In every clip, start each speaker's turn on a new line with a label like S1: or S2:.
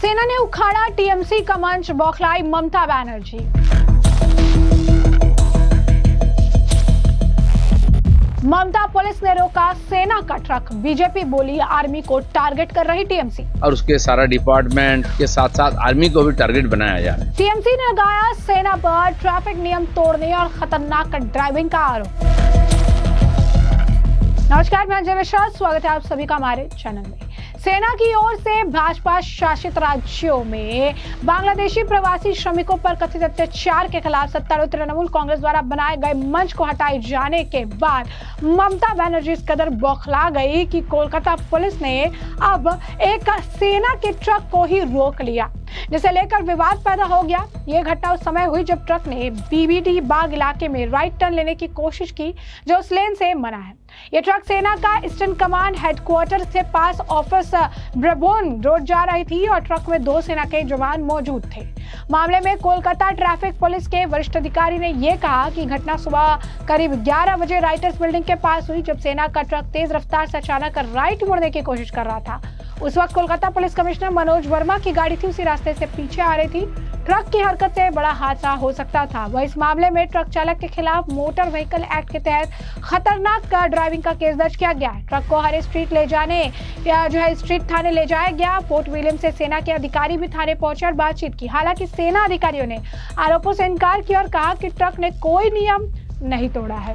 S1: सेना ने उखाड़ा टीएमसी का मंच, बौखलाई ममता बनर्जी। ममता पुलिस ने रोका सेना का ट्रक, बीजेपी बोली आर्मी को टारगेट कर रही टीएमसी।
S2: और उसके सारा डिपार्टमेंट के साथ साथ आर्मी को भी टारगेट बनाया जा रहा है।
S1: टीएमसी ने लगाया सेना पर ट्रैफिक नियम तोड़ने और खतरनाक ड्राइविंग का आरोप। नमस्कार, मैं अंजय मिश्रा, स्वागत है आप सभी का हमारे चैनल में। सेना की ओर से भाजपा शासित राज्यों में बांग्लादेशी प्रवासी श्रमिकों पर कथित अत्याचार के खिलाफ सत्तारूढ़ तृणमूल कांग्रेस द्वारा बनाए गए मंच को हटाए जाने के बाद ममता बनर्जी इस कदर बौखला गई कि कोलकाता पुलिस ने अब एक सेना के ट्रक को ही रोक लिया, जिसे लेकर विवाद पैदा हो गया। ये घटना उस समय हुई जब ट्रक ने बीबीडी बाग इलाके में राइट टर्न लेने की कोशिश की, जो उस लेन से मना है। ये ट्रक सेना का ईस्टर्न कमांड हेडक्वार्टर से पास ऑफिस ब्रबोन रोड जा रही थी और ट्रक में 2 सेना के जवान मौजूद थे। मामले में कोलकाता ट्रैफिक पुलिस के वरिष्ठ अधिकारी ने यह कहा कि घटना सुबह करीब 11 बजे राइटर्स बिल्डिंग के पास हुई, जब सेना का ट्रक तेज रफ्तार से अचानक राइट मुड़ने की कोशिश कर रहा था। उस वक्त कोलकाता पुलिस कमिश्नर मनोज वर्मा की गाड़ी थी, उसी रास्ते से पीछे आ रही थी। ट्रक की हरकत से बड़ा हादसा हो सकता था। वह इस मामले में ट्रक चालक के खिलाफ मोटर व्हीकल एक्ट के तहत खतरनाक ड्राइविंग का केस दर्ज किया गया है। ट्रक को हरे स्ट्रीट ले जाने स्ट्रीट थाने ले जाया गया। फोर्ट विलियम से सेना के अधिकारी भी थाने पहुंचे और बातचीत की। हालांकि सेना अधिकारियों ने आरोपों से इनकार किया और कहा कि ट्रक ने कोई नियम नहीं तोड़ा है।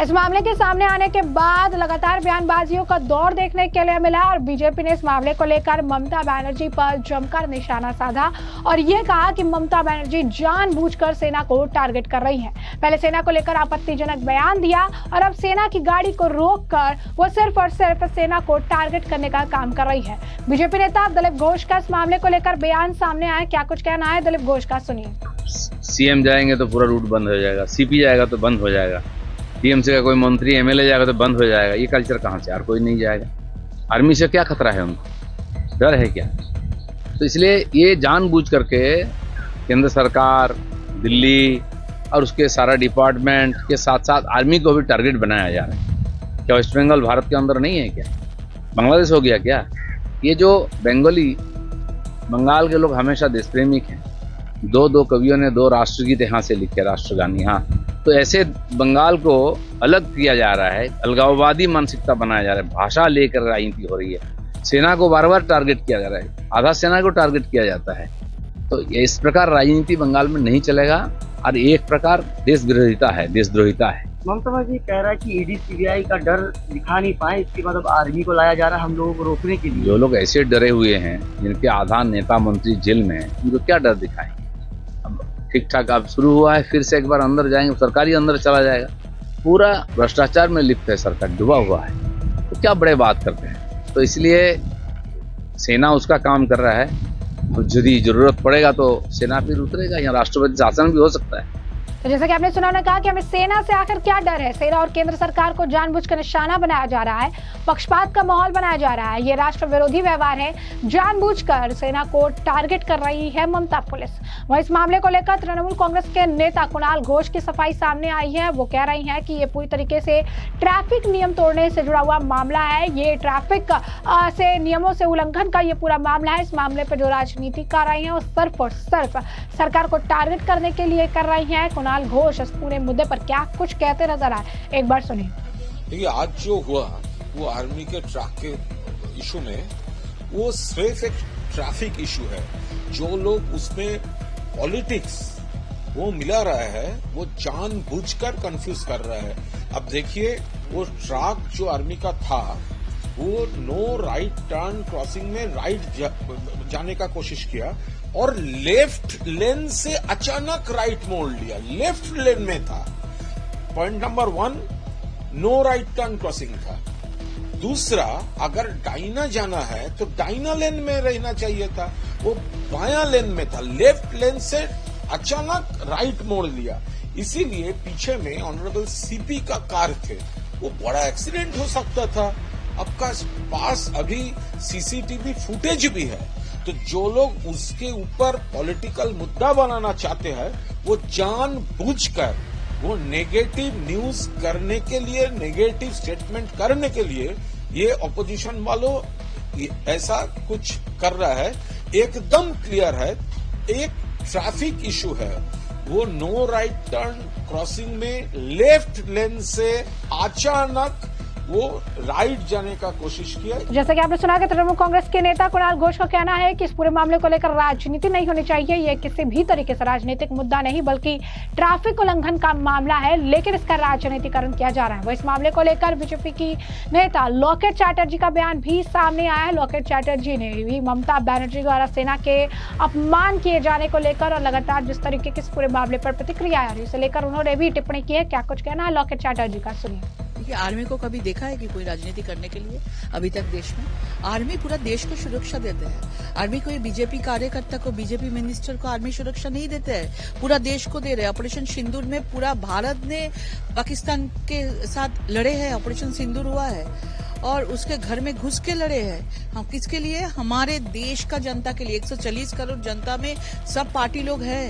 S1: इस मामले के सामने आने के बाद लगातार बयानबाजियों का दौर देखने के लिए मिला और बीजेपी ने इस मामले को लेकर ममता बनर्जी पर जमकर निशाना साधा और ये कहा कि ममता बनर्जी जानबूझकर सेना को टारगेट कर रही है। पहले सेना को लेकर आपत्तिजनक बयान दिया और अब सेना की गाड़ी को रोककर वो सिर्फ और सिर्फ सेना को टारगेट करने का काम कर रही है। बीजेपी नेता दिलीप घोष का इस मामले को लेकर बयान सामने आया, क्या कुछ कहना है दिलीप घोष का, सुनिए।
S2: सीएम जाएंगे तो पूरा रूट बंद हो जाएगा, सीपी जाएगा तो बंद हो जाएगा, टीएमसी का कोई मंत्री एमएलए जाएगा तो बंद हो जाएगा। ये कल्चर कहाँ से? और कोई नहीं जाएगा। आर्मी से क्या खतरा है उनको? डर है क्या? तो इसलिए ये जानबूझ करके केंद्र सरकार, दिल्ली और उसके सारा डिपार्टमेंट के साथ साथ आर्मी को भी टारगेट बनाया जा रहा है। क्या वेस्ट बंगाल भारत के अंदर नहीं है क्या? बांग्लादेश हो गया क्या? ये जो बंगाली, बंगाल के लोग हमेशा देशप्रेमिक हैं। दो कवियों ने 2 राष्ट्रगीत यहाँ से लिखे, राष्ट्रगान यहाँ। तो ऐसे बंगाल को अलग किया जा रहा है, अलगाववादी मानसिकता बनाया जा रहा है, भाषा लेकर राजनीति हो रही है। सेना को बार बार टारगेट किया जा रहा है, आधा सेना को टारगेट किया जाता है। तो इस प्रकार राजनीति बंगाल में नहीं चलेगा और एक प्रकार देशविरोधिता है, देशद्रोहिता है।
S3: ममता जी कह रहा है कि ईडी सीबीआई का डर दिखा नहीं पाए, इसके बाद अब आर्मी को लाया जा रहा है हम लोगों को रोकने के लिए।
S2: जो लोग ऐसे डरे हुए हैं, जिनके आधा नेता मंत्री जेल में है, उनको क्या डर दिखाएंगे? ठीक ठाक अब शुरू हुआ है, फिर से एक बार अंदर जाएंगे, सरकारी अंदर चला जाएगा। पूरा भ्रष्टाचार में लिप्त है सरकार, डूबा हुआ है, तो क्या बड़े बात करते हैं। तो इसलिए सेना उसका काम कर रहा है, यदि जरूरत पड़ेगा तो सेना फिर उतरेगा, या राष्ट्रपति शासन भी हो सकता है।
S1: तो जैसा कि आपने सुना, उन्होंने कहा कि हमें सेना से आखिर क्या डर है। सेना और केंद्र सरकार को जानबूझकर निशाना बनाया जा रहा है, पक्षपात का माहौल बनाया जा रहा है। ये राष्ट्र विरोधी व्यवहार है, जानबूझकर सेना को टारगेट कर रही है ममता पुलिस। वह इस मामले को लेकर तृणमूल कांग्रेस के नेता कुणाल घोष की सफाई सामने आई है। वो कह रही हैं कि ये पूरी तरीके से ट्रैफिक नियम तोड़ने से जुड़ा हुआ मामला है। ये ट्रैफिक से नियमों से उल्लंघन का ये पूरा मामला है। इस मामले पर जो राजनीति कर रही है वो सिर्फ और सिर्फ सरकार को टारगेट करने के लिए कर रही है। कुणाल घोष इस पूरे मुद्दे पर क्या कुछ कहते नजर आए, एक बार सुनिए।
S4: देखिए, आज जो हुआ वो आर्मी के ट्रक के इशू में, वो सिर्फ एक ट्रैफिक इशू है। जो लोग उसमें पॉलिटिक्स वो मिला रहा है, वो जानबूझकर कंफ्यूज कर रहा है। अब देखिए, वो ट्रक जो आर्मी का था, वो नो राइट टर्न क्रॉसिंग में राइट जाने का कोशिश किया और लेफ्ट लेन से अचानक राइट मोड़ लिया। लेफ्ट लेन में था। Point number 1, no right turn crossing था। दूसरा, अगर डाइना जाना है तो डाइना लेन में रहना चाहिए था, वो बायां लेन में था। लेफ्ट लेन से अचानक राइट मोड़ लिया। इसीलिए पीछे में ऑनरेबल सीपी का कार थे, वो बड़ा एक्सीडेंट हो सकता था। आपका पास अभी सीसीटीवी फुटेज भी है। तो जो लोग उसके ऊपर पॉलिटिकल मुद्दा बनाना चाहते हैं, वो जानबूझकर वो नेगेटिव न्यूज करने के लिए, नेगेटिव स्टेटमेंट करने के लिए ये ऑपोजिशन वालों ऐसा कुछ कर रहा है एकदम क्लियर है। एक ट्रैफिक इशू है, वो नो राइट टर्न क्रॉसिंग में लेफ्ट लेन से अचानक वो राइट जाने का कोशिश किया।
S1: जैसा कि आपने सुना कि तृणमूल कांग्रेस के नेता कुणाल घोष का कहना है कि इस पूरे मामले को लेकर राजनीति नहीं होनी चाहिए। ये किसी भी तरीके से राजनीतिक मुद्दा नहीं बल्कि ट्रैफिक उल्लंघन का मामला है, लेकिन इसका राजनीतिकरण किया जा रहा है। वह इस मामले को लेकर बीजेपी की नेता लॉकेट चैटर्जी का बयान भी सामने आया है। लॉकेट चैटर्जी ने भी ममता बनर्जी द्वारा सेना के अपमान किए जाने को लेकर और लगातार जिस तरीके के इस पूरे मामले पर प्रतिक्रिया आ रही है, इसे लेकर उन्होंने भी टिप्पणी की है। क्या कुछ कहना है लॉकेट चैटर्जी का, सुनिए।
S5: कि आर्मी को कभी देखा है कि कोई राजनीति करने के लिए अभी तक देश में? आर्मी पूरा देश को सुरक्षा देते हैं। आर्मी कोई बीजेपी कार्यकर्ता को, बीजेपी मिनिस्टर को आर्मी सुरक्षा नहीं देते हैं, पूरा देश को दे रहे हैं। ऑपरेशन सिंदूर में पूरा भारत ने पाकिस्तान के साथ लड़े हैं। ऑपरेशन सिंदूर हुआ है और उसके घर में घुस के लड़े हैं। हम किसके लिए? हमारे देश का जनता के लिए। 140 करोड़ जनता में सब पार्टी लोग हैं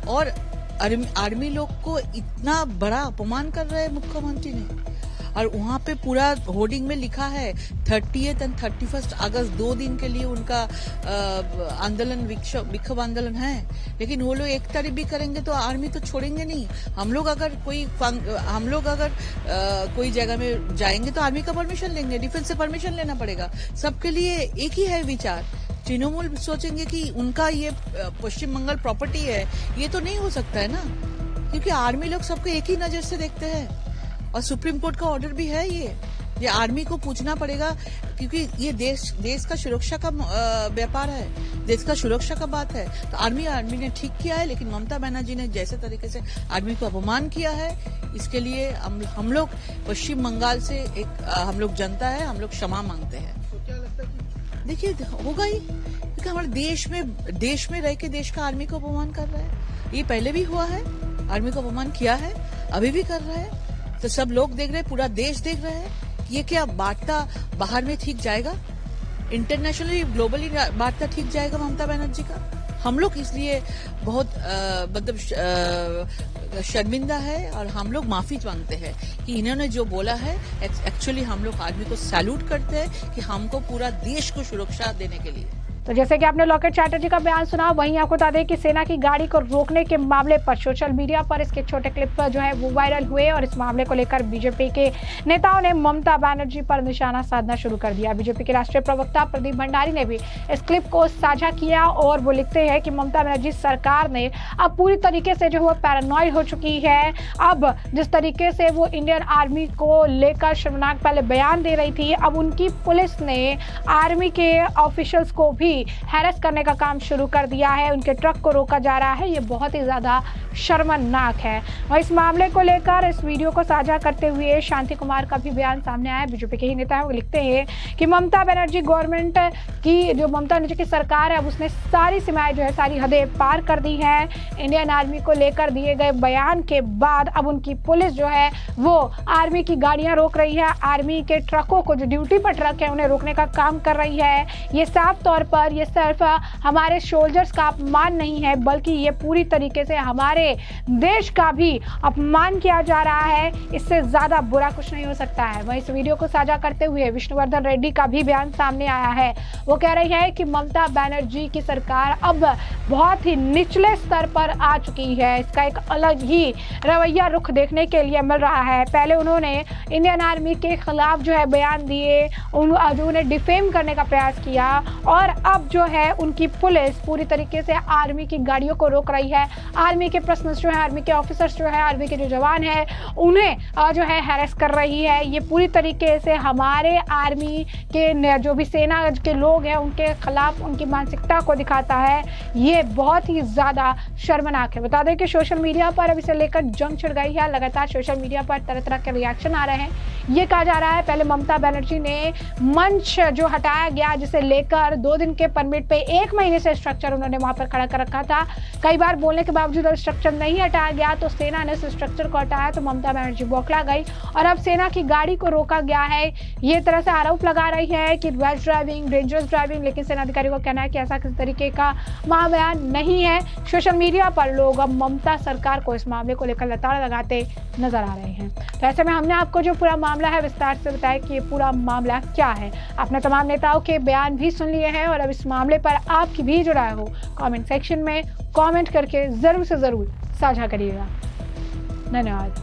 S5: और आर्मी लोग को इतना बड़ा अपमान कर रहे हैं मुख्यमंत्री ने। और वहां पे पूरा होर्डिंग में लिखा है 30th और 31 अगस्त 2 दिन के लिए उनका आंदोलन, विक्षोभ आंदोलन है। लेकिन वो लोग एक तारीफ भी करेंगे तो आर्मी तो छोड़ेंगे नहीं। हम लोग अगर कोई जगह में जाएंगे तो आर्मी का परमिशन लेंगे, डिफेंस से परमिशन लेना पड़ेगा। सबके लिए एक ही है विचार। तृणमूल सोचेंगे कि उनका ये पश्चिम बंगाल प्रॉपर्टी है, ये तो नहीं हो सकता है ना, क्योंकि आर्मी लोग सबको एक ही नजर से देखते हैं और सुप्रीम कोर्ट का ऑर्डर भी है। ये आर्मी को पूछना पड़ेगा, क्योंकि ये देश का सुरक्षा का व्यापार है, देश का सुरक्षा का बात है। तो आर्मी ने ठीक किया है, लेकिन ममता बनर्जी ने जैसे तरीके से आर्मी को अपमान किया है, इसके लिए हम लोग पश्चिम बंगाल से हम लोग जनता है, हम लोग क्षमा मांगते हैं। देखिए होगा ही, क्योंकि हमारे देश में रह के देश का आर्मी को अपमान कर रहा है। ये पहले भी हुआ है, आर्मी को अपमान किया है, अभी भी कर रहा है। तो सब लोग देख रहे हैं, पूरा देश देख रहा है कि ये क्या वार्ता बाहर में ठीक जाएगा, इंटरनेशनली ग्लोबली वार्ता ठीक जाएगा ममता बनर्जी का। हम लोग इसलिए बहुत शर्मिंदा है और हम लोग माफी मांगते हैं कि इन्होंने जो बोला है, एक्चुअली हम लोग आर्मी को सैल्यूट करते हैं कि हमको पूरा देश को सुरक्षा देने के लिए।
S1: तो जैसे कि आपने लॉकेट चैटर्जी का बयान सुना, वहीं आपको बता दें कि सेना की गाड़ी को रोकने के मामले पर सोशल मीडिया पर इसके छोटे क्लिप जो है वो वायरल हुए और इस मामले को लेकर बीजेपी के नेताओं ने ममता बनर्जी पर निशाना साधना शुरू कर दिया। बीजेपी के राष्ट्रीय प्रवक्ता प्रदीप भंडारी ने भी इस क्लिप को साझा किया और वो लिखते हैं कि ममता बनर्जी सरकार ने अब पूरी तरीके से जो है पैरानॉइड हो चुकी है। अब जिस तरीके से वो इंडियन आर्मी को लेकर शर्मनाक पहले बयान दे रही थी, अब उनकी पुलिस ने आर्मी के ऑफिशियल्स को भी हैरेस करने का काम शुरू कर दिया है। उनके ट्रक को रोका जा रहा है। ये बहुत ही ज्यादा शर्मनाक है। और इस मामले को लेकर इस वीडियो को साझा करते हुए शांति कुमार का भी बयान सामने आया। बीजेपी के ही नेता है, वो लिखते हैं कि ममता बनर्जी गवर्नमेंट की, जो ममता बनर्जी की सरकार है, अब उसने सारी सीमाएं जो है, सारी हदें पार कर दी है। इंडियन आर्मी को लेकर दिए गए बयान के बाद अब उनकी पुलिस जो है वो आर्मी की गाड़ियां रोक रही है, आर्मी के ट्रकों को, जो ड्यूटी पर ट्रक है, उन्हें रोकने का काम कर रही है। ये साफ तौर पर ये सिर्फ हमारे सोल्जर्स का अपमान नहीं है, बल्कि ये पूरी तरीके से हमारे देश का भी अपमान किया जा रहा है। इससे ज्यादा बुरा कुछ नहीं हो सकता है। वहीं इस वीडियो को साझा करते हुए विष्णुवर्धन रेड्डी का भी बयान सामने आया है। वो कह रही है कि ममता बनर्जी की सरकार अब बहुत ही निचले स्तर पर आ चुकी है। इसका एक अलग ही रवैया रुख देखने के लिए मिल रहा है। पहले उन्होंने इंडियन आर्मी के खिलाफ जो है बयान दिए, उन्हें डिफेम करने का प्रयास किया, और अब जो है उनकी पुलिस पूरी तरीके से आर्मी की गाड़ियों को रोक रही है। आर्मी के पर्सनल जो है, आर्मी के ऑफिसर्स जो है, आर्मी के जो जवान है, उन्हें जो है हैरेस कर रही है। ये पूरी तरीके से हमारे आर्मी के जो भी सेना के लोग हैं उनके खिलाफ उनकी मानसिकता को दिखाता है। ये बहुत ही ज्यादा शर्मनाक है। बता दें कि सोशल मीडिया पर अब इसे लेकर जंग छिड़ गई है। लगातार सोशल मीडिया पर तरह तरह के रिएक्शन आ रहे हैं। ये कहा जा रहा है पहले ममता बनर्जी ने मंच जो हटाया गया, जिसे लेकर 2 दिन के परमिट पे 1 महीने से स्ट्रक्चर उन्होंने वहां पर खड़ा कर रखा था। कई बार बोलने के बावजूद स्ट्रक्चर नहीं हटाया गया, तो सेना ने स्ट्रक्चर को हटाया तो ममता बनर्जी बौखला गई और अब सेना की गाड़ी को रोका गया है। ये तरह से आरोप लगा रही है कि रैश ड्राइविंग, डेंजरस ड्राइविंग, लेकिन सेना अधिकारी को कहना है कि ऐसा किसी तरीके का महाबयान नहीं है। सोशल मीडिया पर लोग अब ममता सरकार को इस मामले को लेकर लताड़ लगाते नजर आ रहे हैं। तो ऐसे में हमने आपको जो पूरा मामला है विस्तार से बताया कि ये पूरा मामला क्या है। आपने तमाम नेताओं के बयान भी सुन लिए हैं और अब इस मामले पर आपकी भी जो राय हो कमेंट सेक्शन में कमेंट करके जरूर से जरूर साझा करिएगा। धन्यवाद।